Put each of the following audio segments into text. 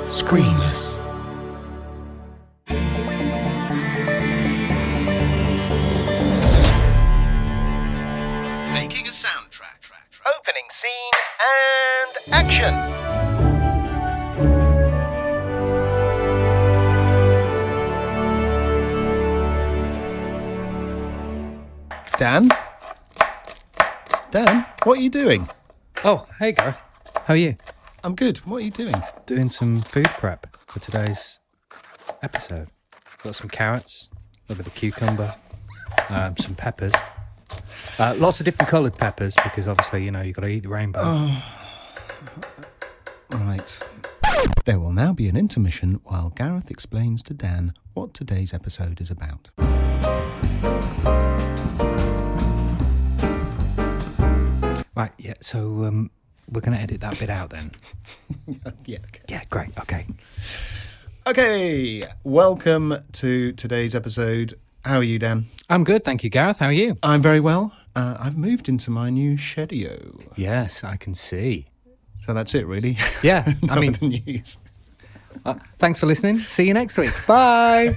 Screamers. Making a soundtrack. Opening scene and action. Dan? Dan, what are you doing? Oh, hey Gareth. How are you? I'm good. What are you doing? Doing some food prep for today's episode. Got some carrots, a little bit of cucumber, some peppers. Lots of different coloured peppers because obviously, you got to eat the rainbow. Oh. Right. There will now be an intermission while Gareth explains to Dan what today's episode is about. Right, yeah, so we're going to edit that bit out then. Yeah, okay. Yeah, great, okay. Okay, welcome to today's episode. How are you, Dan? I'm good, thank you, Gareth. How are you? I'm very well. I've moved into my new shedio. Yes, I can see. So that's it, really. Yeah, No I mean, other news. thanks for listening. See you next week. Bye.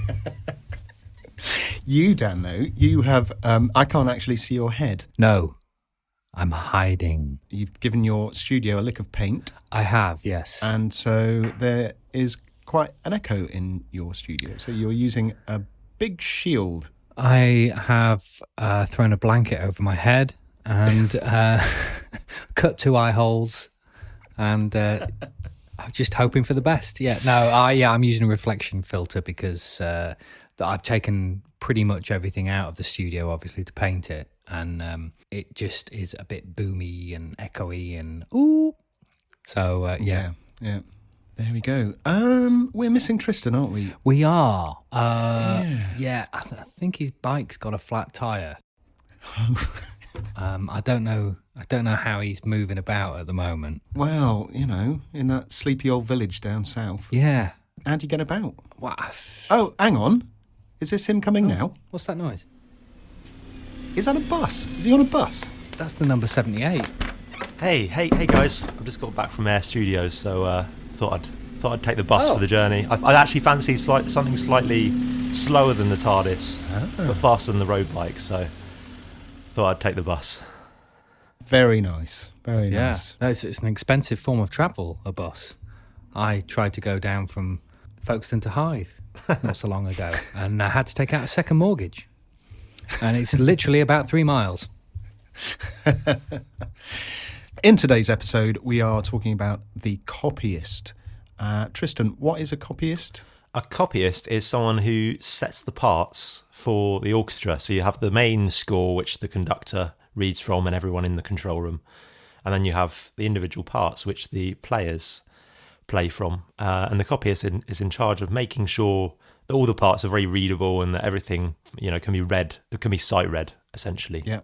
You, Dan, though, you have... I can't actually see your head. No, I'm hiding. You've given your studio a lick of paint. I have, yes. And so there is quite an echo in your studio. So you're using a big shield. I have thrown a blanket over my head and cut 2 eye holes, and I'm just hoping for the best. Yeah, no, I'm using a reflection filter because I've taken pretty much everything out of the studio, obviously, to paint it, and it just is a bit boomy and echoey and ooh. So yeah. There we go. We're missing Tristan, aren't we? We are. Yeah, I think his bike's got a flat tyre. I don't know how he's moving about at the moment. Well, in that sleepy old village down south. Yeah. How do you get about? What? Oh, hang on. Is this him coming now? What's that noise? Is that a bus? Is he on a bus? That's the number 78. Hey guys! I've just got back from Air Studios, so thought I'd take the bus for the journey. I actually fancy something slightly slower than the TARDIS, but faster than the road bike. So thought I'd take the bus. Very nice. Very nice. It's an expensive form of travel, a bus. I tried to go down from Folkestone to Hythe not so long ago, and I had to take out a second mortgage. And it's literally about 3 miles. In today's episode, we are talking about the copyist. Tristan, what is a copyist? A copyist is someone who sets the parts for the orchestra. So you have the main score, which the conductor reads from and everyone in the control room. And then you have the individual parts, which the players play from. And the copyist is in charge of making sure that all the parts are very readable and that everything, can be read. It can be sight read, essentially. Yeah.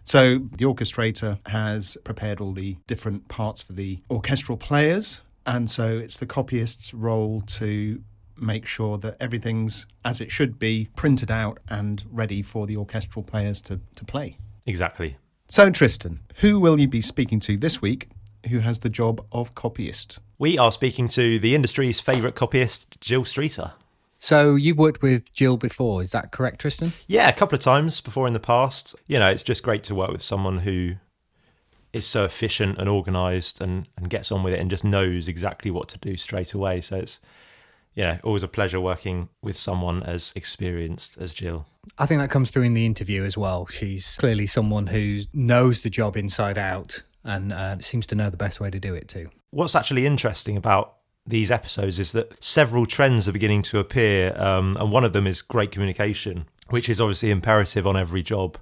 So the orchestrator has prepared all the different parts for the orchestral players. And so it's the copyist's role to make sure that everything's as it should be, printed out and ready for the orchestral players to play. Exactly. So, Tristan, who will you be speaking to this week who has the job of copyist? We are speaking to the industry's favourite copyist, Jill Streater. So you've worked with Jill before, is that correct, Tristan? Yeah, a couple of times before in the past. It's just great to work with someone who is so efficient and organised and gets on with it and just knows exactly what to do straight away. So it's, always a pleasure working with someone as experienced as Jill. I think that comes through in the interview as well. She's clearly someone who knows the job inside out and seems to know the best way to do it too. What's actually interesting about these episodes is that several trends are beginning to appear, and one of them is great communication, which is obviously imperative on every job.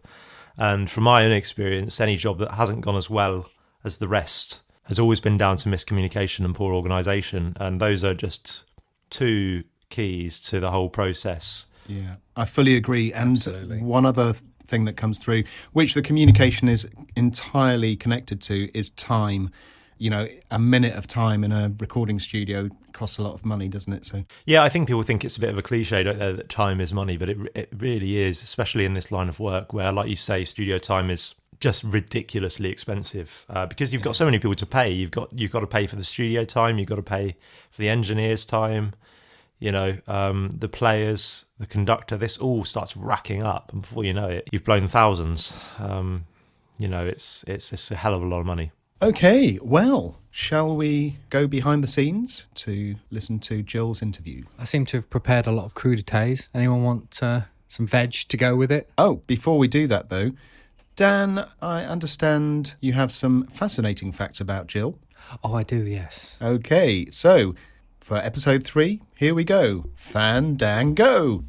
And from my own experience, any job that hasn't gone as well as the rest has always been down to miscommunication and poor organisation, and those are just 2 keys to the whole process. Yeah, I fully agree. And Absolutely. One other thing that comes through, which the communication is entirely connected to, is time. A minute of time in a recording studio costs a lot of money, doesn't it? So yeah, I think people think it's a bit of a cliche, don't they, that time is money, but it really is, especially in this line of work where, like you say, studio time is just ridiculously expensive because you've got so many people to pay. You've got to pay for the studio time, you've got to pay for the engineer's time, the players, the conductor. This all starts racking up, and before you know it, you've blown thousands. It's a hell of a lot of money. Okay, well, shall we go behind the scenes to listen to Jill's interview? I seem to have prepared a lot of crudités. Anyone want some veg to go with it? Oh, before we do that, though, Dan, I understand you have some fascinating facts about Jill. Oh, I do, yes. Okay, so for episode 3, here we go. Fandango!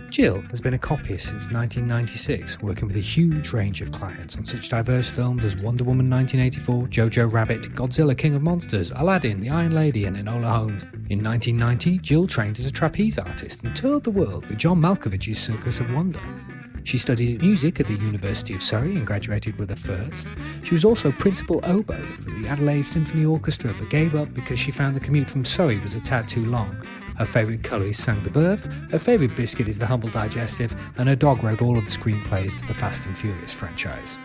Jill has been a copyist since 1996, working with a huge range of clients on such diverse films as Wonder Woman 1984, Jojo Rabbit, Godzilla King of Monsters, Aladdin, The Iron Lady and Enola Holmes. In 1990, Jill trained as a trapeze artist and toured the world with John Malkovich's Circus of Wonder. She studied music at the University of Surrey and graduated with a first. She was also principal oboe for the Adelaide Symphony Orchestra, but gave up because she found the commute from Surrey was a tad too long. Her favourite colour is sang de boeuf, her favourite biscuit is the Humble Digestive, and her dog wrote all of the screenplays to the Fast and Furious franchise.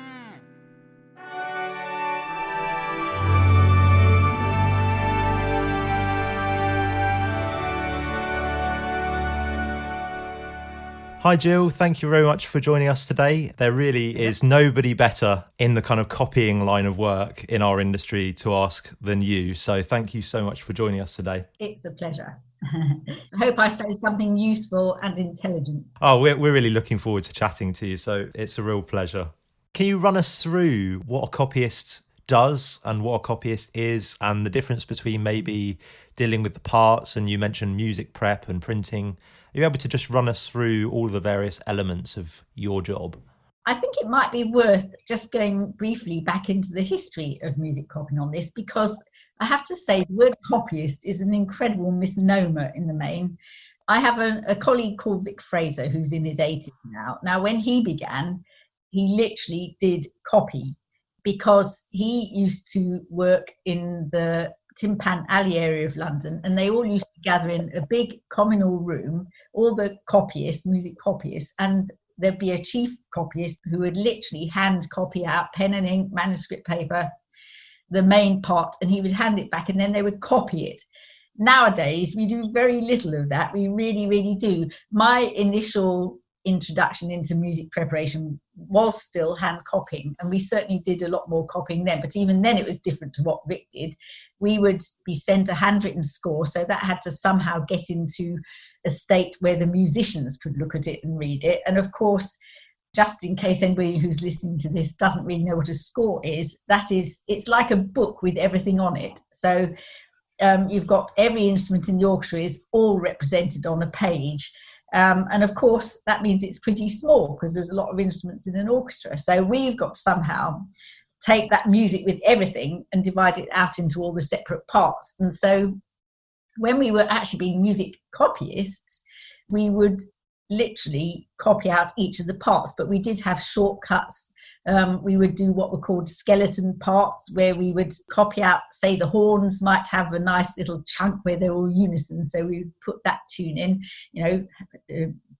Hi Jill, thank you very much for joining us today. There really is nobody better in the kind of copying line of work in our industry to ask than you. So thank you so much for joining us today. It's a pleasure. I hope I say something useful and intelligent. Oh, we're really looking forward to chatting to you, so it's a real pleasure. Can you run us through what a copyist does and what a copyist is, and the difference between maybe dealing with the parts, and you mentioned music prep and printing. Are you able to just run us through all the various elements of your job? I think it might be worth just going briefly back into the history of music copying on this, because I have to say the word copyist is an incredible misnomer in the main. I have a colleague called Vic Fraser who's in his 80s now. Now, when he began, he literally did copy, because he used to work in the Timpan Alley area of London, and they all used to gather in a big communal room, all the copyists, music copyists, and there'd be a chief copyist who would literally hand copy out, pen and ink, manuscript paper, the main part, and he would hand it back, and then they would copy it. Nowadays, we do very little of that. We really, really do. My initial introduction into music preparation was still hand copying, and we certainly did a lot more copying then, but even then it was different to what Vic did. We would be sent a handwritten score, so that had to somehow get into a state where the musicians could look at it and read it. And of course, just in case anybody who's listening to this doesn't really know what a score is, it's like a book with everything on it. So you've got every instrument in the orchestra is all represented on a page. And of course, that means it's pretty small because there's a lot of instruments in an orchestra. So we've got to somehow take that music with everything and divide it out into all the separate parts. And so when we were actually being music copyists, we would literally copy out each of the parts, but we did have shortcuts. We would do what were called skeleton parts, where we would copy out, say the horns might have a nice little chunk where they're all unison, so we would put that tune in,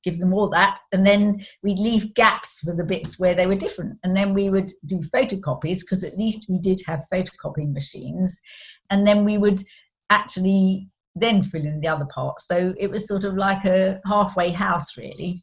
give them all that, and then we'd leave gaps for the bits where they were different, and then we would do photocopies, because at least we did have photocopying machines, and then we would actually then fill in the other parts. So it was sort of like a halfway house, really.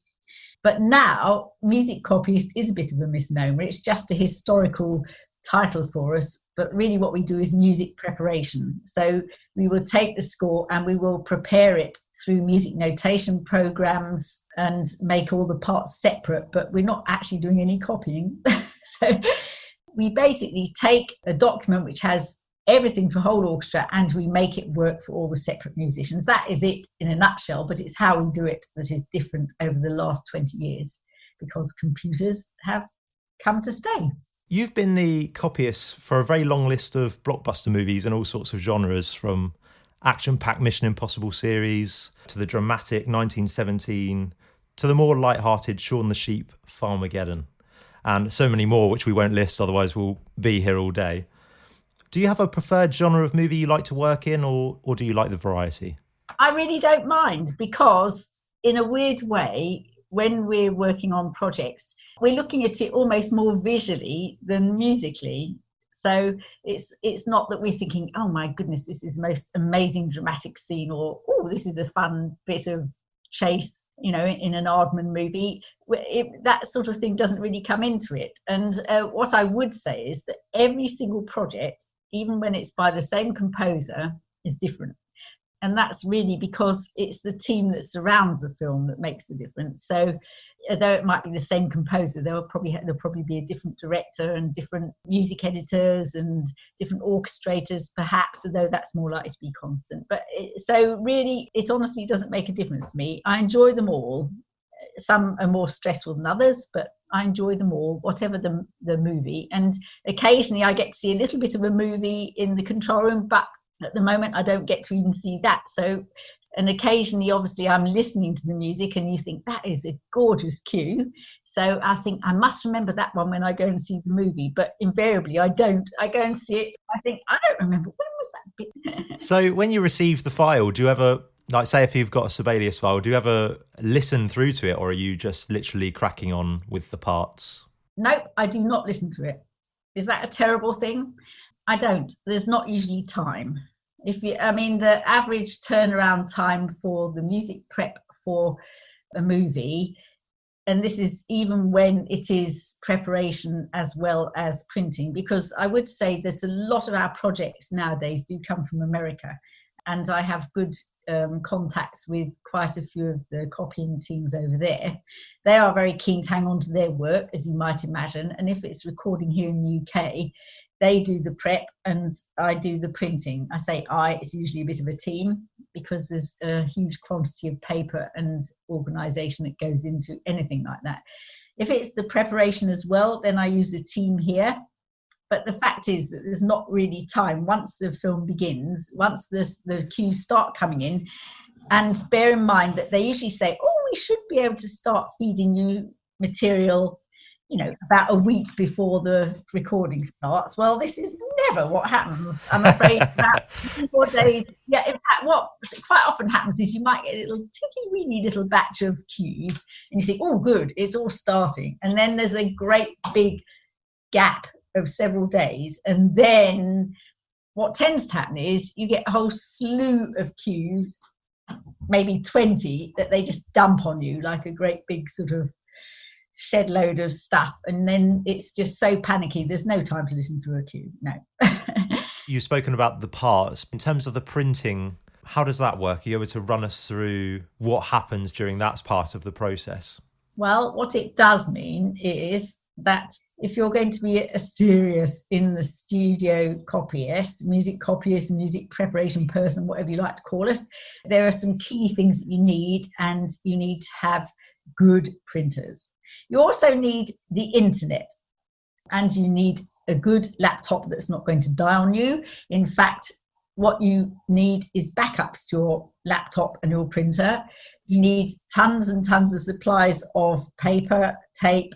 But now, music copyist is a bit of a misnomer. It's just a historical title for us. But really what we do is music preparation. So we will take the score and we will prepare it through music notation programs and make all the parts separate, but we're not actually doing any copying. So we basically take a document which has everything for whole orchestra, and we make it work for all the separate musicians. That is it in a nutshell, but it's how we do it that is different over the last 20 years, because computers have come to stay. You've been the copyist for a very long list of blockbuster movies and all sorts of genres, from action-packed Mission Impossible series to the dramatic 1917 to the more light-hearted Shaun the Sheep Farmageddon, and so many more which we won't list, otherwise we'll be here all day. Do you have a preferred genre of movie you like to work in, or do you like the variety? I really don't mind, because in a weird way, when we're working on projects, we're looking at it almost more visually than musically. So it's not that we're thinking, oh my goodness, this is the most amazing dramatic scene, or oh, this is a fun bit of chase, in an Aardman movie. That sort of thing doesn't really come into it. And what I would say is that every single project, even when it's by the same composer, is different. And that's really because it's the team that surrounds the film that makes the difference. So although it might be the same composer, there'll probably be a different director and different music editors and different orchestrators, perhaps, although that's more likely to be constant. But so really, it honestly doesn't make a difference to me. I enjoy them all. Some are more stressful than others, but I enjoy them all, whatever the movie. And occasionally I get to see a little bit of a movie in the control room, but at the moment I don't get to even see that. So, and occasionally obviously I'm listening to the music and you think that is a gorgeous cue, so I think I must remember that one when I go and see the movie, but invariably I don't. I go and see it, I think I don't remember, when was that bit? So when you receive the file, do you ever, like, say if you've got a Sibelius file, do you ever listen through to it, or are you just literally cracking on with the parts? Nope, I do not listen to it. Is that a terrible thing? I don't. There's not usually time. The average turnaround time for the music prep for a movie, and this is even when it is preparation as well as printing, because I would say that a lot of our projects nowadays do come from America, and I have good contacts with quite a few of the copying teams over there. They are very keen to hang on to their work, as you might imagine, and if it's recording here in the UK, they do the prep and I do the printing. I say it's usually a bit of a team, because there's a huge quantity of paper and organisation that goes into anything like that. If it's the preparation as well, then I use a team here. But the fact is that there's not really time once the film begins, once the cues start coming in. And bear in mind that they usually say, we should be able to start feeding you material about a week before the recording starts. Well, this is never what happens. I'm afraid that 4 days. Yeah, in fact, what quite often happens is you might get a little weeny little batch of cues, and you think, oh, good, it's all starting. And then there's a great big gap of several days. And then what tends to happen is you get a whole slew of cues, maybe 20, that they just dump on you like a great big sort of shed load of stuff, and then it's just so panicky there's no time to listen through a cue. No. You've spoken about the parts. In terms of the printing, how does that work? Are you able to run us through what happens during that part of the process? Well, what it does mean is that if you're going to be a serious in the studio copyist, music preparation person, whatever you like to call us, there are some key things that you need, and you need to have good printers. You also need the internet, and you need a good laptop that's not going to die on you. In fact, what you need is backups to your laptop and your printer. You need tons and tons of supplies of paper, tape,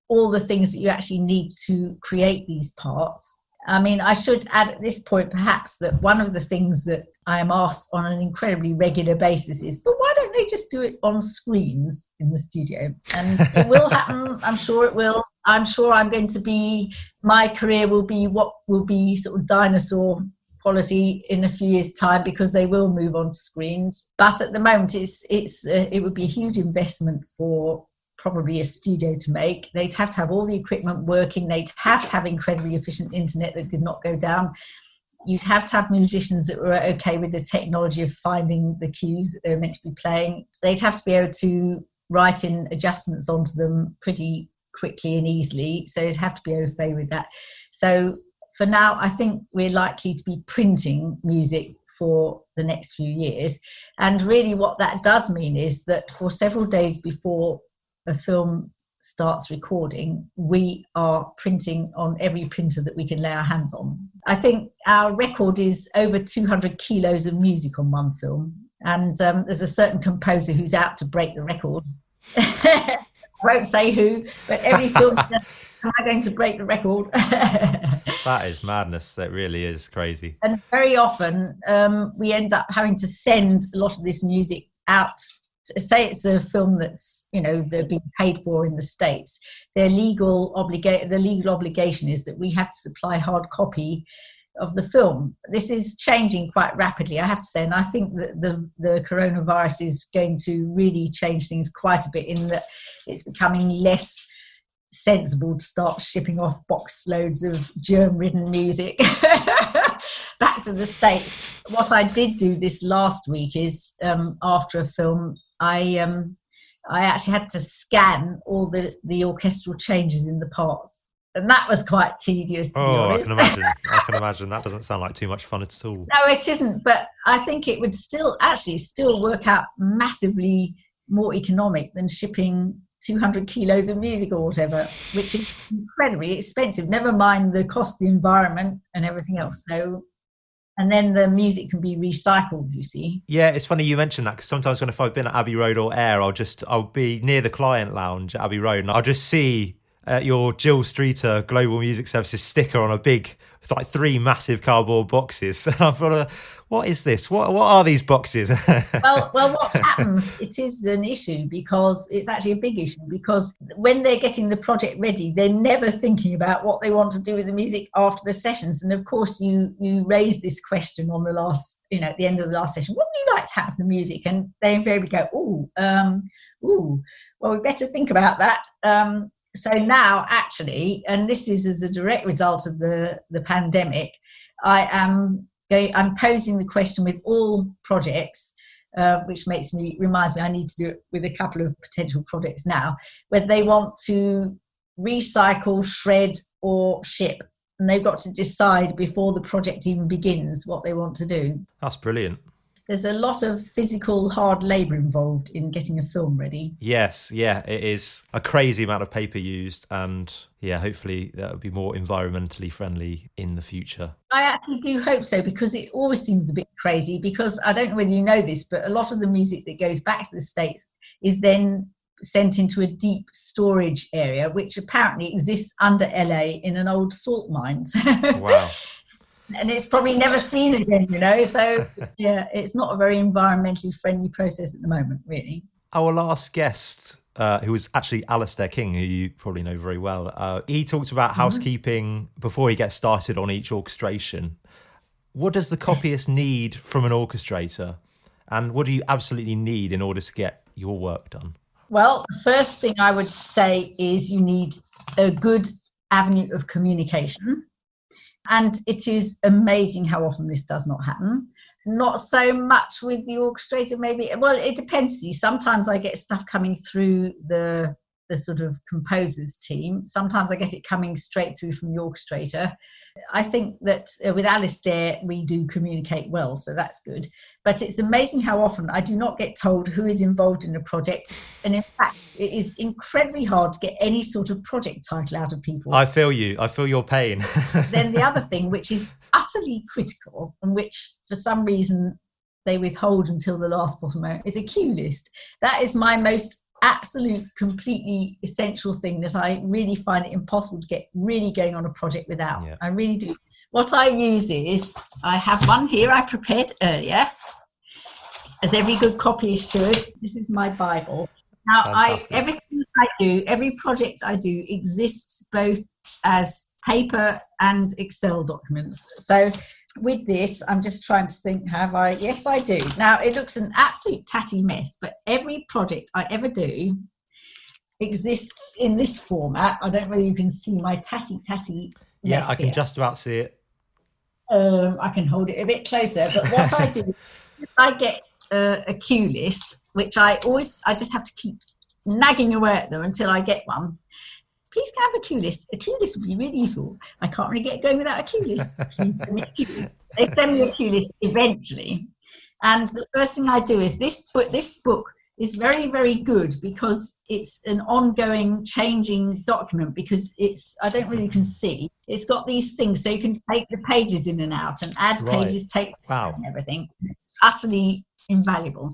all the things that you actually need to create these parts. I should add at this point perhaps that one of the things that I am asked on an incredibly regular basis is, but why don't they just do it on screens in the studio? And it will happen. I'm sure it will. I'm sure my career will be what will be sort of dinosaur quality in a few years' time, because they will move on to screens. But at the moment, it would be a huge investment for probably a studio to make. They'd have to have all the equipment working. They'd have to have incredibly efficient internet that did not go down. You'd have to have musicians that were okay with the technology of finding the cues that they were meant to be playing. They'd have to be able to write in adjustments onto them pretty quickly and easily. So they'd have to be au fait with that. So for now, I think we're likely to be printing music for the next few years. And really what that does mean is that for several days before a film starts recording, we are printing on every printer that we can lay our hands on. I think our record is over 200 kilos of music on one film, and there's a certain composer who's out to break the record. I won't say who, but every film am I going to break the record? That is madness. That really is crazy. And very often we end up having to send a lot of this music out say it's a film that's, they're being paid for in the States, the legal obligation is that we have to supply hard copy of the film. This is changing quite rapidly, I have to say, and I think that the coronavirus is going to really change things quite a bit, in that it's becoming less sensible to start shipping off box loads of germ-ridden music back to the States. What I did do this last week is, after a film, I actually had to scan all the orchestral changes in the parts. And that was quite tedious, to be honest. I can imagine. That doesn't sound like too much fun at all. No, it isn't. But I think it would still work out massively more economic than shipping 200 kilos of music or whatever, which is incredibly expensive. Never mind the cost of the environment and everything else. So, and then the music can be recycled, you see. Yeah, it's funny you mentioned that, because sometimes if I've been at Abbey Road or Ayr, I'll be near the client lounge at Abbey Road, and I'll just see your Jill Streater Global Music Services sticker on a big, like 3 massive cardboard boxes. And I've got what is this? What are these boxes? well, what happens, it is an issue, because it's actually a big issue, because when they're getting the project ready, they're never thinking about what they want to do with the music after the sessions. And of course, you raise this question on the last, at the end of the last session, what would you like to have with the music? And they invariably go, well, we better think about that. So now, actually, and this is as a direct result of the pandemic, I'm posing the question with all projects, which reminds me I need to do it with a couple of potential projects now, whether they want to recycle, shred, or ship. And they've got to decide before the project even begins what they want to do. That's brilliant. There's a lot of physical hard labour involved in getting a film ready. Yes, yeah, it is a crazy amount of paper used, and yeah, hopefully that will be more environmentally friendly in the future. I actually do hope so, because it always seems a bit crazy, because I don't know whether you know this, but a lot of the music that goes back to the States is then sent into a deep storage area, which apparently exists under LA in an old salt mine. Wow. And it's probably never seen again, so yeah, it's not a very environmentally friendly process at the moment, really. Our last guest, who was actually Alistair King, who you probably know very well, he talked about housekeeping before he gets started on each orchestration. What does the copyist need from an orchestrator, and what do you absolutely need in order to get your work done? Well, the first thing I would say is you need a good avenue of communication. And it is amazing how often this does not happen. Not so much with the orchestrator, maybe. Well, it depends. Sometimes I get stuff coming through the sort of composers team. Sometimes I get it coming straight through from the orchestrator. I think that with Alistair, we do communicate well, so that's good. But it's amazing how often I do not get told who is involved in a project. And in fact, it is incredibly hard to get any sort of project title out of people. I feel you. I feel your pain. Then the other thing, which is utterly critical, and which for some reason they withhold until the last bottom moment, is a cue list. That is my most absolute, completely essential thing that I really find it impossible to get really going on a project without. Yeah. I really do. What I use is, I have one here I prepared earlier, as every good copyist should. This is my Bible. Now, everything that I do, every project I do exists both as paper and Excel documents. So with this, I'm just trying to think, have I? Yes, I do. Now, it looks an absolute tatty mess, but every project I ever do exists in this format. I don't know whether you can see my tatty mess. Yeah, I can just about see it. I can hold it a bit closer, but what I do, I get a cue list, which I just have to keep nagging away at them until I get one. Please can I have a cue list? A cue list would be really useful. I can't really get going without a cue list. Please send me a cue list. They send me a cue list eventually. And the first thing I do is this book is very, very good because it's an ongoing changing document, because I don't really can see. It's got these things so you can take the pages in and out and add pages, take and everything. It's utterly invaluable.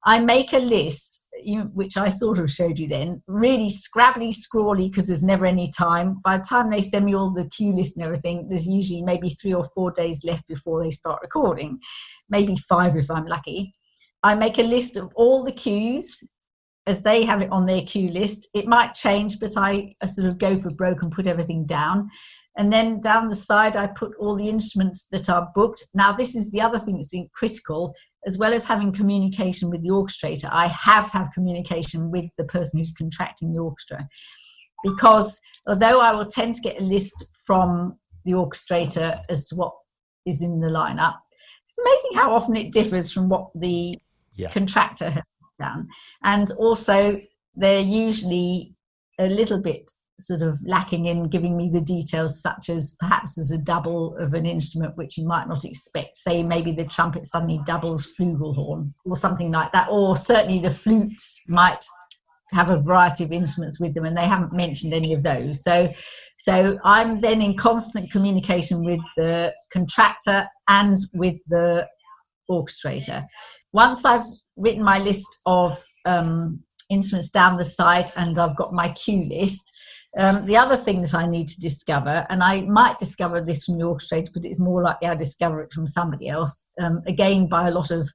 I make a list, which I sort of showed you then, really scrabbly, scrawly, because there's never any time. By the time they send me all the cue list and everything, there's usually maybe 3 or 4 days left before they start recording, maybe 5 if I'm lucky. I make a list of all the cues as they have it on their cue list. It might change, but I sort of go for broke and put everything down. And then down the side, I put all the instruments that are booked. Now, this is the other thing that's critical. As well as having communication with the orchestrator, I have to have communication with the person who's contracting the orchestra. Because although I will tend to get a list from the orchestrator as to what is in the lineup, it's amazing how often it differs from what the contractor has done. And also, they're usually a little bit sort of lacking in giving me the details, such as perhaps as a double of an instrument which you might not expect. Say maybe the trumpet suddenly doubles flugelhorn or something like that, or certainly the flutes might have a variety of instruments with them, and they haven't mentioned any of those. So I'm then in constant communication with the contractor and with the orchestrator. Once I've written my list of instruments down the side and I've got my cue list, the other thing that I need to discover, and I might discover this from the orchestrator, but it's more likely I discover it from somebody else, again by a lot of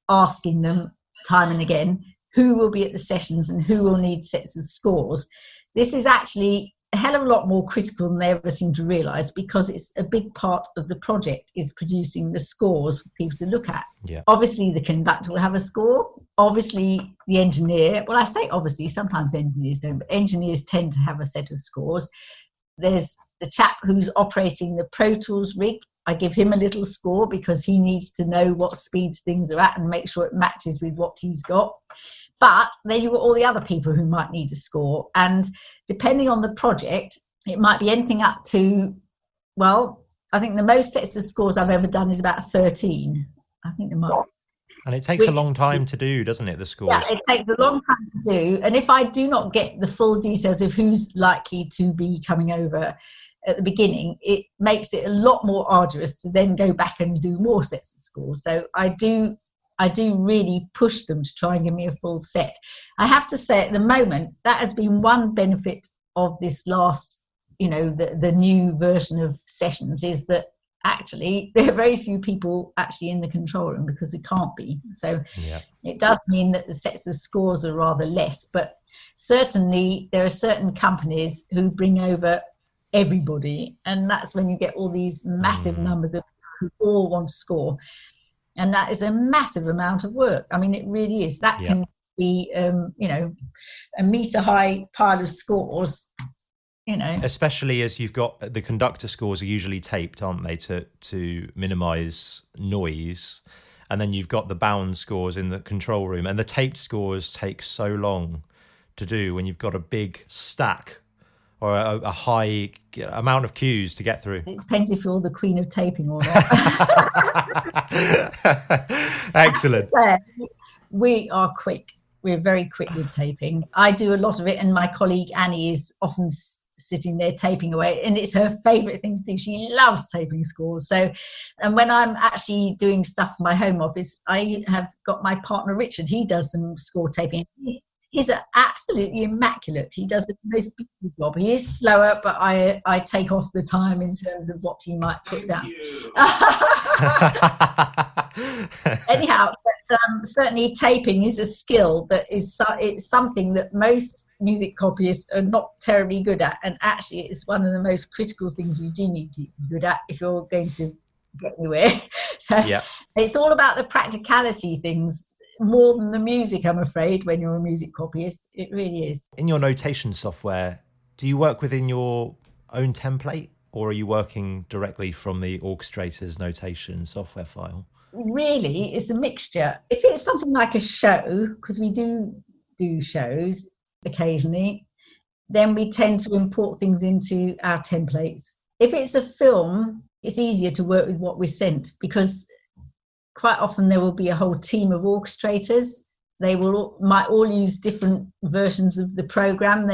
asking them time and again, who will be at the sessions and who will need sets of scores. This is actually a hell of a lot more critical than they ever seem to realise, because it's a big part of the project is producing the scores for people to look at. Yeah. Obviously, the conductor will have a score. Obviously, the engineer, well, I say obviously, sometimes engineers don't, but engineers tend to have a set of scores. There's the chap who's operating the Pro Tools rig. I give him a little score because he needs to know what speeds things are at and make sure it matches with what he's got. But then you've got all the other people who might need a score. And depending on the project, it might be anything up to, well, I think the most sets of scores I've ever done is about 13. I think there might. And it takes a long time to do, doesn't it, the scores? Yeah, it takes a long time to do. And if I do not get the full details of who's likely to be coming over at the beginning, it makes it a lot more arduous to then go back and do more sets of scores. So I do really push them to try and give me a full set. I have to say, at the moment, that has been one benefit of this last, the new version of sessions, is that actually there are very few people actually in the control room, because it can't be. So It does mean that the sets of scores are rather less, but certainly there are certain companies who bring over everybody, and that's when you get all these massive numbers of people who all want to score. And that is a massive amount of work. I mean, it really is. That can be, a metre-high pile of scores, Especially as you've got the conductor scores are usually taped, aren't they, to minimise noise. And then you've got the bound scores in the control room. And the taped scores take so long to do when you've got a big stack or a high amount of cues to get through. It depends if you're the queen of taping or not. Excellent. We are quick. We're very quick with taping. I do a lot of it, and my colleague Annie is often sitting there taping away, and it's her favourite thing to do. She loves taping scores. So, and when I'm actually doing stuff for my home office, I have got my partner Richard. He does some score taping. He's absolutely immaculate. He does the most beautiful job. He is slower, but I take off the time in terms of what he might put down. Anyhow, but, certainly taping is a skill that is it's something that most music copyists are not terribly good at, and actually it's one of the most critical things you do need to be good at if you're going to get anywhere. So It's all about the practicality things, more than the music, I'm afraid, when you're a music copyist. It really is. In your notation software, do you work within your own template, or are you working directly from the orchestrator's notation software file? Really, it's a mixture. If it's something like a show, because we do shows occasionally, then we tend to import things into our templates. If it's a film, it's easier to work with what we're sent, because quite often there will be a whole team of orchestrators. They might all use different versions of the program.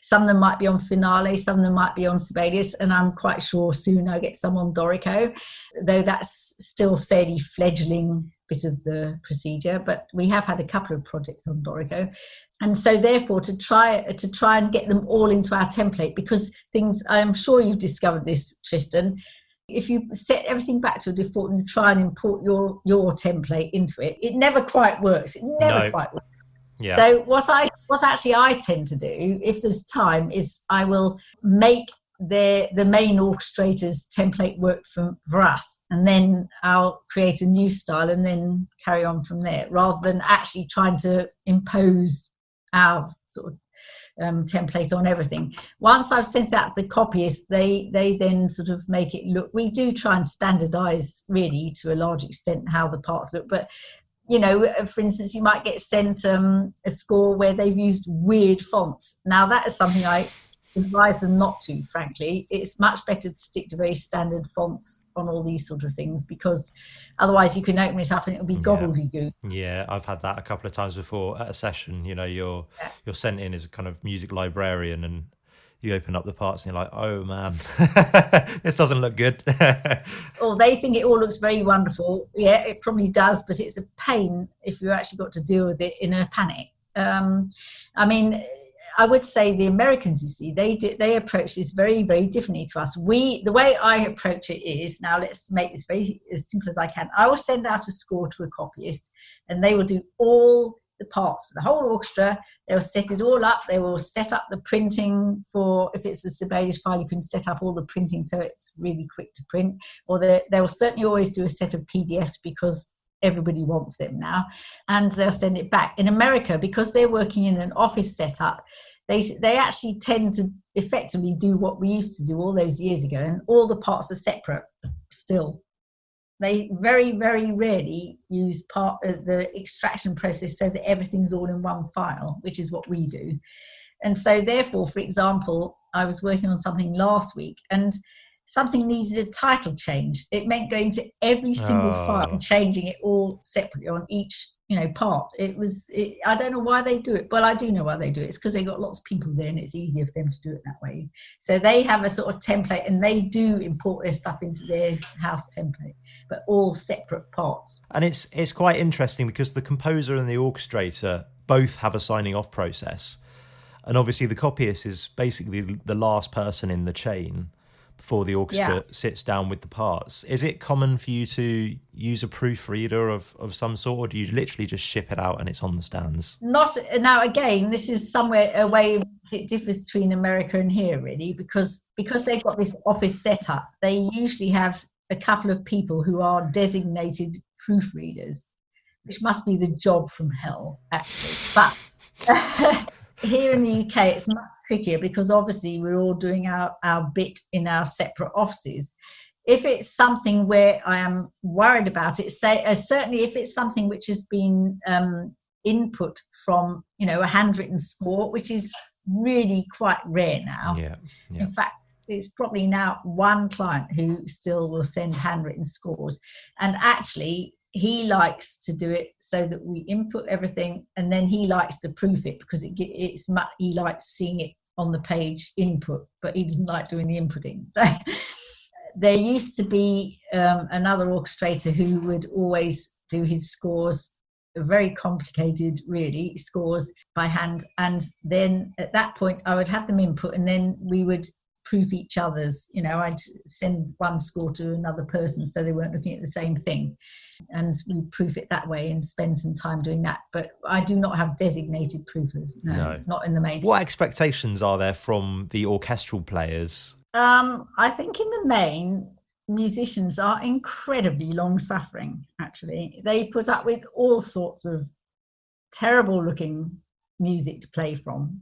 Some of them might be on Finale, some of them might be on Sibelius, and I'm quite sure soon I'll get some on Dorico, though that's still a fairly fledgling bit of the procedure. But we have had a couple of projects on Dorico, and so therefore to try and get them all into our template, because things, I'm sure you've discovered this, Tristan, if you set everything back to a default and try and import your template into it, it never quite works. It never quite works. Yeah. So what actually I tend to do, if there's time, is I will make the main orchestrator's template work for us, and then I'll create a new style and then carry on from there, rather than actually trying to impose our sort of template on everything. Once I've sent out the copyists, they then sort of make it look. We do try and standardize really to a large extent how the parts look, but you know, for instance, you might get sent a score where they've used weird fonts. Now that is something I advise them not to, frankly. It's much better to stick to very standard fonts on all these sort of things, because otherwise you can open it up and it'll be gobbledygook. Yeah, I've had that a couple of times before at a session. You know, you're sent in as a kind of music librarian, and you open up the parts and you're like, oh man, this doesn't look good. Or they think it all looks very wonderful. Yeah, it probably does, but it's a pain if you actually got to deal with it in a panic. I mean, I would say the Americans, you see, they approach this very, very differently to us. The way I approach it is, now let's make this very as simple as I can. I will send out a score to a copyist, and they will do all the parts for the whole orchestra. They'll set it all up. They will set up the printing for, if it's a Sibelius file, you can set up all the printing so it's really quick to print. Or they will certainly always do a set of PDFs, because everybody wants them now, and they'll send it back. In America, because they're working in an office setup, they actually tend to effectively do what we used to do all those years ago, and all the parts are separate still. They very, very rarely use part of the extraction process so that everything's all in one file, which is what we do. And so therefore, for example, I was working on something last week, and something needed a title change. It meant going to every single file and changing it all separately on each, part. I don't know why they do it. Well, I do know why they do it. It's because they got lots of people there, and it's easier for them to do it that way. So they have a sort of template, and they do import their stuff into their house template, but all separate parts. And it's quite interesting, because the composer and the orchestrator both have a signing off process. And obviously the copyist is basically the last person in the chain before the orchestra sits down with the parts. Is it common for you to use a proofreader of some sort, or do you literally just ship it out and it's on the stands? Not now. Again, this is somewhere a way it differs between America and here, really, because they've got this office setup. They usually have a couple of people who are designated proofreaders, which must be the job from hell, actually. But here in the UK, it's much trickier, because obviously we're all doing our bit in our separate offices. If it's something where I am worried about it, certainly if it's something which has been input from, a handwritten score, which is really quite rare now. Yeah. In fact, it's probably now one client who still will send handwritten scores, and actually he likes to do it so that we input everything, and then he likes to proof it, because he likes seeing it on the page input, but he doesn't like doing the inputting. So there used to be another orchestrator who would always do his scores, very complicated really, scores by hand, and then at that point I would have them input, and then we would proof each other's. I'd send one score to another person so they weren't looking at the same thing, and we proof it that way and spend some time doing that. But I do not have designated proofers. No, not in the main. What expectations are there from the orchestral players? I think in the main, musicians are incredibly long-suffering, actually. They put up with all sorts of terrible looking music to play from.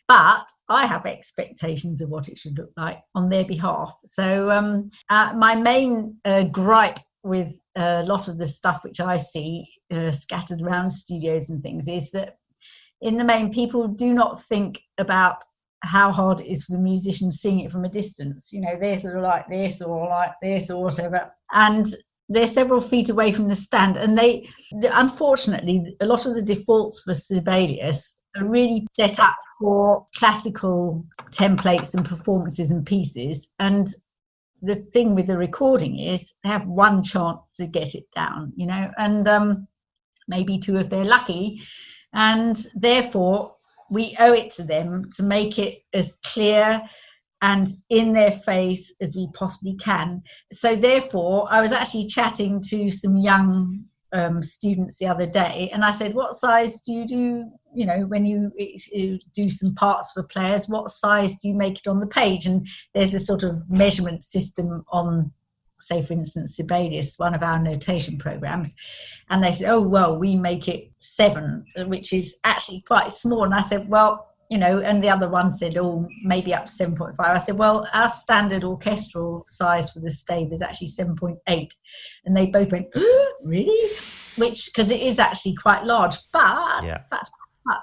But I have expectations of what it should look like on their behalf. So my main gripe with a lot of the stuff which I see scattered around studios and things is that in the main, people do not think about how hard it is for the musicians seeing it from a distance. They're sort of like this or whatever. And they're several feet away from the stand. And unfortunately, a lot of the defaults for Sibelius are really set up for classical templates and performances and pieces. And the thing with the recording is they have one chance to get it down, and maybe two if they're lucky. And therefore, we owe it to them to make it as clear and in their face as we possibly can. So therefore, I was actually chatting to some young students the other day, and I said, what size do you do, when you do some parts for players, what size do you make it on the page? And there's a sort of measurement system on, say, for instance, Sibelius, one of our notation programs, and they said, oh, well, we make it 7, which is actually quite small. And I said, well, and the other one said, oh, maybe up to 7.5. I said, well, our standard orchestral size for the stave is actually 7.8. And they both went, oh, really? Because it is actually quite large. But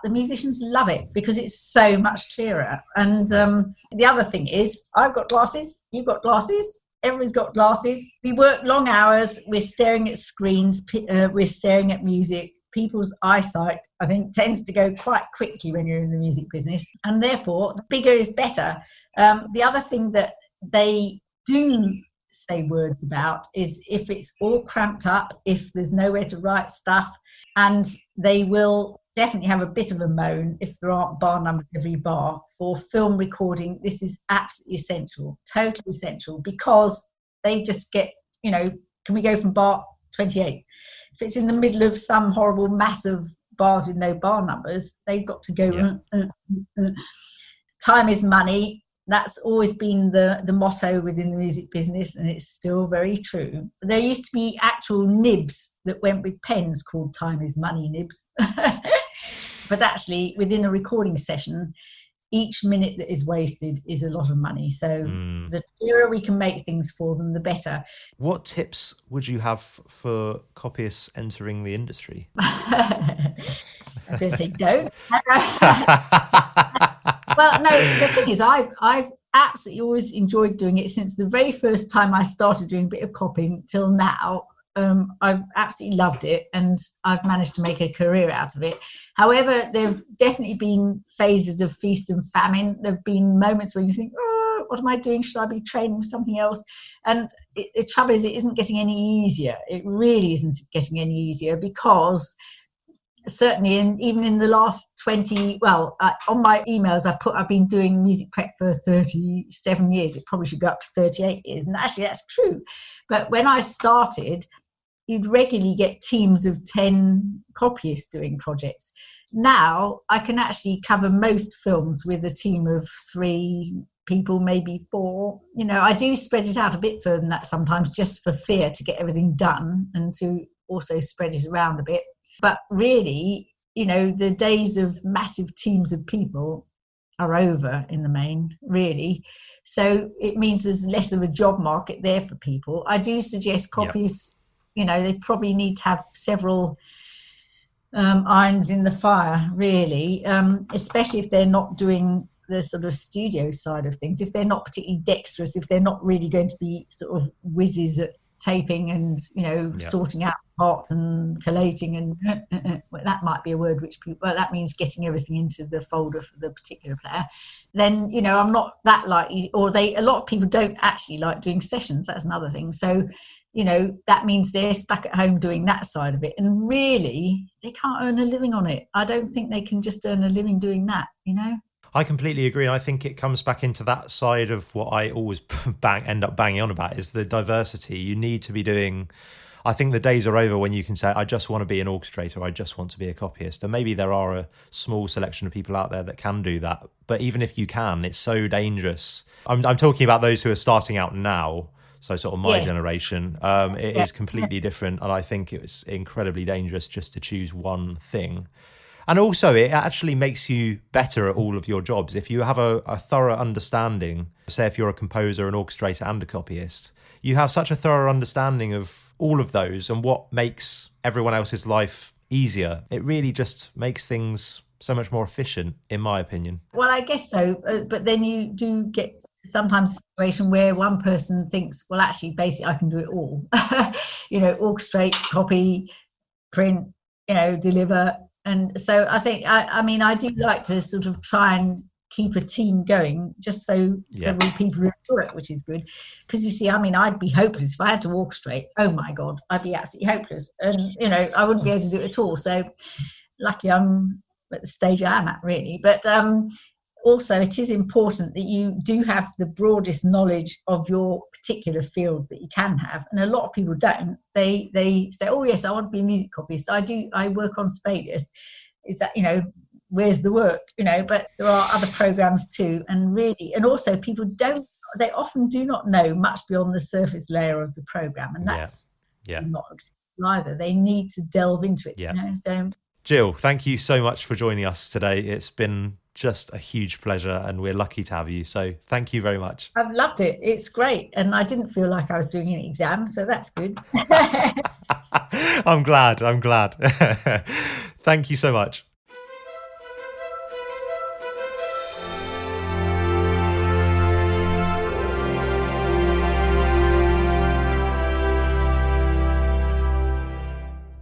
the musicians love it because it's so much clearer. And the other thing is, I've got glasses, you've got glasses, everybody's got glasses. We work long hours, we're staring at screens, we're staring at music. People's eyesight, I think, tends to go quite quickly when you're in the music business, and therefore bigger is better. The other thing that they do say words about is if it's all cramped up, if there's nowhere to write stuff, and they will definitely have a bit of a moan if there aren't bar numbers every bar. For film recording, this is absolutely essential, totally essential, because they just get, can we go from bar 28? If it's in the middle of some horrible mass of bars with no bar numbers, they've got to go. Time is money. That's always been the motto within the music business, and it's still very true. There used to be actual nibs that went with pens called time is money nibs. But actually, within a recording session, each minute that is wasted is a lot of money. So the clearer we can make things for them, the better. What tips would you have for copyists entering the industry? I was going to say don't. Well, no, the thing is, I've absolutely always enjoyed doing it since the very first time I started doing a bit of copying till now. I've absolutely loved it, and I've managed to make a career out of it. However, there've definitely been phases of feast and famine. There've been moments where you think, oh, what am I doing? Should I be training for something else? And the trouble is, it isn't getting any easier. It really isn't getting any easier, because certainly even in the last 20, on my emails I've been doing music prep for 37 years. It probably should go up to 38 years, and actually that's true. But when I started, you'd regularly get teams of 10 copyists doing projects. Now I can actually cover most films with a team of 3 people, maybe 4. I do spread it out a bit further than that sometimes, just for fear to get everything done and to also spread it around a bit. But really, the days of massive teams of people are over in the main, really. So it means there's less of a job market there for people. I do suggest copyists, they probably need to have several irons in the fire, really, especially if they're not doing the sort of studio side of things, if they're not particularly dexterous, if they're not really going to be sort of whizzes at taping and sorting out parts and collating, and that might be a word which people, that means getting everything into the folder for the particular player. Then I'm not that likely, or a lot of people don't actually like doing sessions. That's another thing. So that means they're stuck at home doing that side of it, and really they can't earn a living on it. I don't think they can just earn a living doing that. I completely agree. I think it comes back into that side of what I always end up banging on about, is the diversity. You need to be doing, I think the days are over when you can say, I just want to be an orchestrator, I just want to be a copyist. And maybe there are a small selection of people out there that can do that. But even if you can, it's so dangerous. I'm talking about those who are starting out now. So sort of my generation, it is completely different. And I think it's incredibly dangerous just to choose one thing. And also, it actually makes you better at all of your jobs. If you have a thorough understanding, say if you're a composer, an orchestrator and a copyist, you have such a thorough understanding of all of those and what makes everyone else's life easier. It really just makes things so much more efficient, in my opinion. Well, I guess so. But then you do get sometimes a situation where one person thinks, well, actually, basically, I can do it all. Orchestrate, copy, print, deliver. And so I think, I do like to sort of try and keep a team going, just so several people enjoy it, which is good. Because you see, I'd be hopeless if I had to orchestrate. Oh my God, I'd be absolutely hopeless. And, I wouldn't be able to do it at all. So lucky I'm at the stage I am at, really. But also it is important that you do have the broadest knowledge of your particular field that you can have, and a lot of people don't. They say, oh yes, I want to be a music copyist, I work on Spalius. Is that, where's the work, but there are other programs too, and also people they often do not know much beyond the surface layer of the program, and that's not acceptable either. They need to delve into it. So Jill, thank you so much for joining us today. It's been just a huge pleasure, and we're lucky to have you. So thank you very much. I've loved it. It's great. And I didn't feel like I was doing an exam, so that's good. I'm glad. Thank you so much.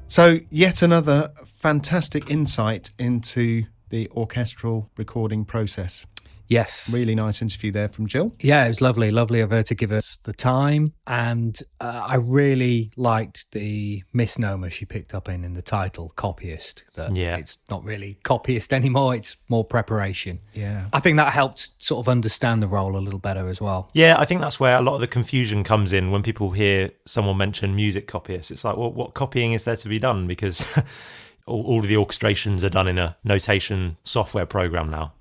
So yet another fantastic insight into the orchestral recording process. Yes. Really nice interview there from Jill. Yeah, it was lovely of her to give us the time. And I really liked the misnomer she picked up in the title, Copyist. That it's not really copyist anymore, it's more preparation. Yeah. I think that helped sort of understand the role a little better as well. Yeah, I think that's where a lot of the confusion comes in when people hear someone mention music copyist. It's like, well, what copying is there to be done? Because all of the orchestrations are done in a notation software program now.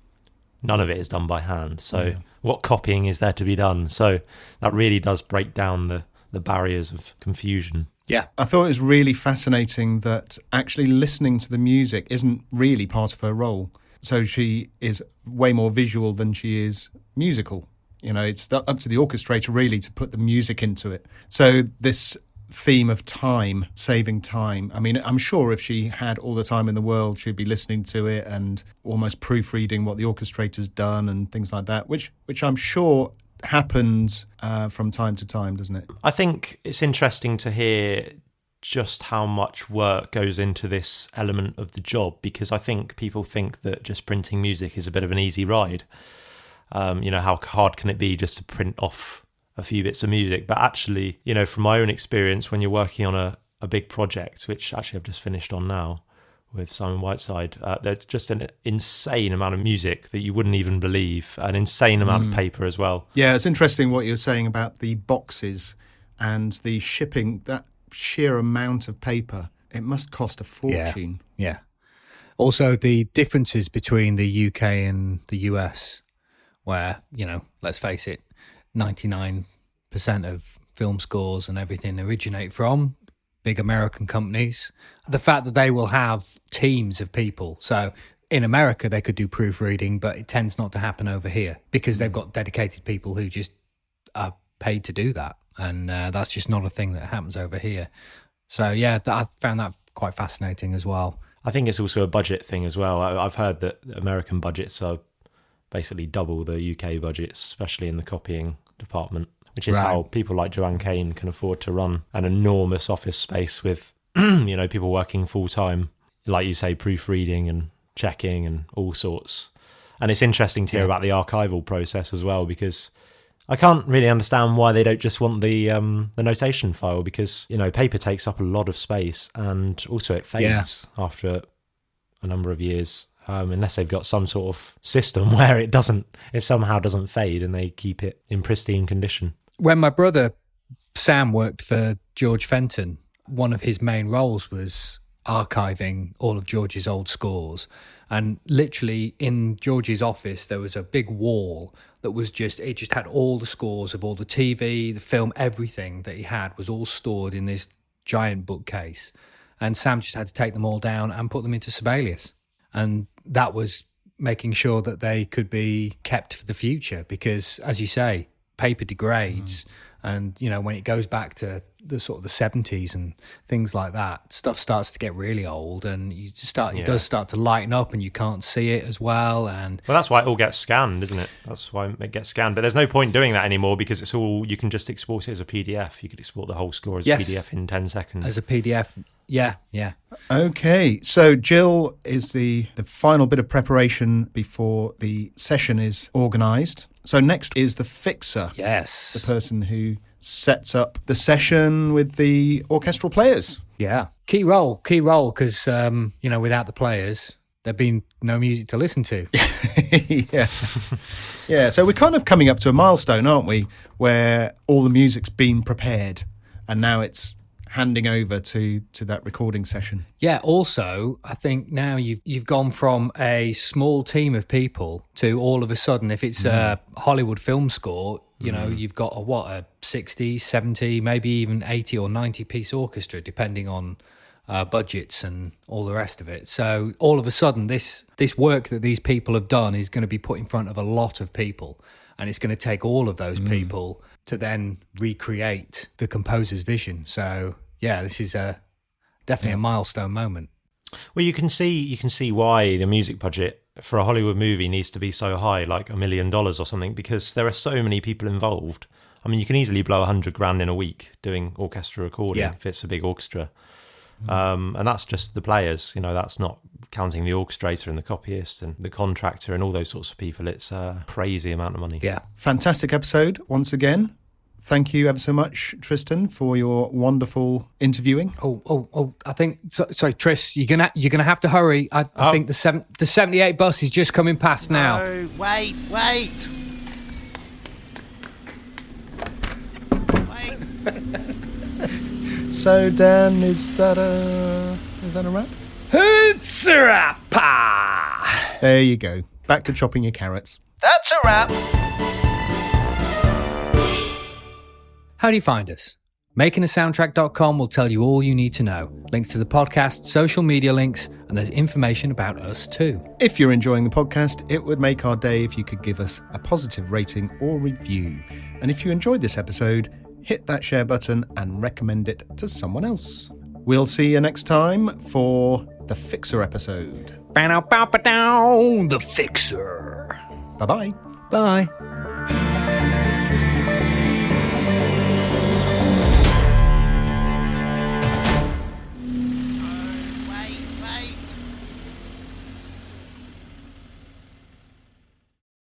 None of it is done by hand. So what copying is there to be done? So that really does break down the barriers of confusion. Yeah. I thought it was really fascinating that actually listening to the music isn't really part of her role. So she is way more visual than she is musical. It's up to the orchestrator really to put the music into it. So this theme of time, saving time. I mean, I'm sure if she had all the time in the world, she'd be listening to it and almost proofreading what the orchestrator's done and things like that, which I'm sure happens from time to time, doesn't it? I think it's interesting to hear just how much work goes into this element of the job, because I think people think that just printing music is a bit of an easy ride. How hard can it be just to print off a few bits of music? But actually, from my own experience, when you're working on a big project, which actually I've just finished on now with Simon Whiteside, there's just an insane amount of music that you wouldn't even believe, an insane amount of paper as well. Yeah, it's interesting what you're saying about the boxes and the shipping, that sheer amount of paper. It must cost a fortune. Yeah. Also, the differences between the UK and the US, where, let's face it, 99% of film scores and everything originate from big American companies. The fact that they will have teams of people. So in America, they could do proofreading, but it tends not to happen over here because they've got dedicated people who just are paid to do that. And that's just not a thing that happens over here. So, yeah, I found that quite fascinating as well. I think it's also a budget thing as well. I've heard that American budgets are basically double the UK budgets, especially in the copying department, which is how people like Joanne Kane can afford to run an enormous office space with, people working full time, like you say, proofreading and checking and all sorts. And it's interesting to hear about the archival process as well, because I can't really understand why they don't just want the notation file, because, paper takes up a lot of space and also it fades after a number of years. Unless they've got some sort of system where it somehow doesn't fade and they keep it in pristine condition. When my brother Sam worked for George Fenton, one of his main roles was archiving all of George's old scores. And literally in George's office, there was a big wall that was just had all the scores of all the TV, the film, everything that he had was all stored in this giant bookcase. And Sam just had to take them all down and put them into Sibelius. And that was making sure that they could be kept for the future, because, as you say, paper degrades. And, when it goes back to the sort of the 70s and things like that, stuff starts to get really old and it does start to lighten up and you can't see it as well. And that's why it all gets scanned, isn't it? That's why it gets scanned. But there's no point doing that anymore, because it's all, you can just export it as a PDF. You could export the whole score as a PDF in 10 seconds. As a PDF. Yeah. Okay, so Jill is the final bit of preparation before the session is organised. So next is the fixer. Yes. The person who sets up the session with the orchestral players. Yeah. Key role, because, without the players, there'd been no music to listen to. Yeah. So we're kind of coming up to a milestone, aren't we, where all the music's been prepared and now it's handing over to that recording session. Yeah. Also, I think now you've gone from a small team of people to all of a sudden, if it's a Hollywood film score, you know, you've got a 60, 70, maybe even 80 or 90 piece orchestra, depending on budgets and all the rest of it. So all of a sudden, this work that these people have done is going to be put in front of a lot of people, and it's going to take all of those people to then recreate the composer's vision. So yeah, this is definitely a milestone moment. Well, you can see why the music budget for a Hollywood movie needs to be so high, like $1 million or something, because there are so many people involved. I mean, you can easily blow $100,000 in a week doing orchestra recording if it's a big orchestra. And that's just the players, you know, that's not counting the orchestrator and the copyist and the contractor and all those sorts of people. It's a crazy amount of money. Yeah. Fantastic episode once again. Thank you ever so much, Tristan, for your wonderful interviewing. Oh! I think sorry, Tris. You're gonna have to hurry. I think the 78 bus is just coming past now. No, wait. So, Dan, is that a wrap? It's a wrap. There you go. Back to chopping your carrots. That's a wrap. How do you find us? Makingasoundtrack.com will tell you all you need to know. Links to the podcast, social media links, and there's information about us too. If you're enjoying the podcast, it would make our day if you could give us a positive rating or review. And if you enjoyed this episode, hit that share button and recommend it to someone else. We'll see you next time for the Fixer episode. The Fixer. Bye-bye. Bye.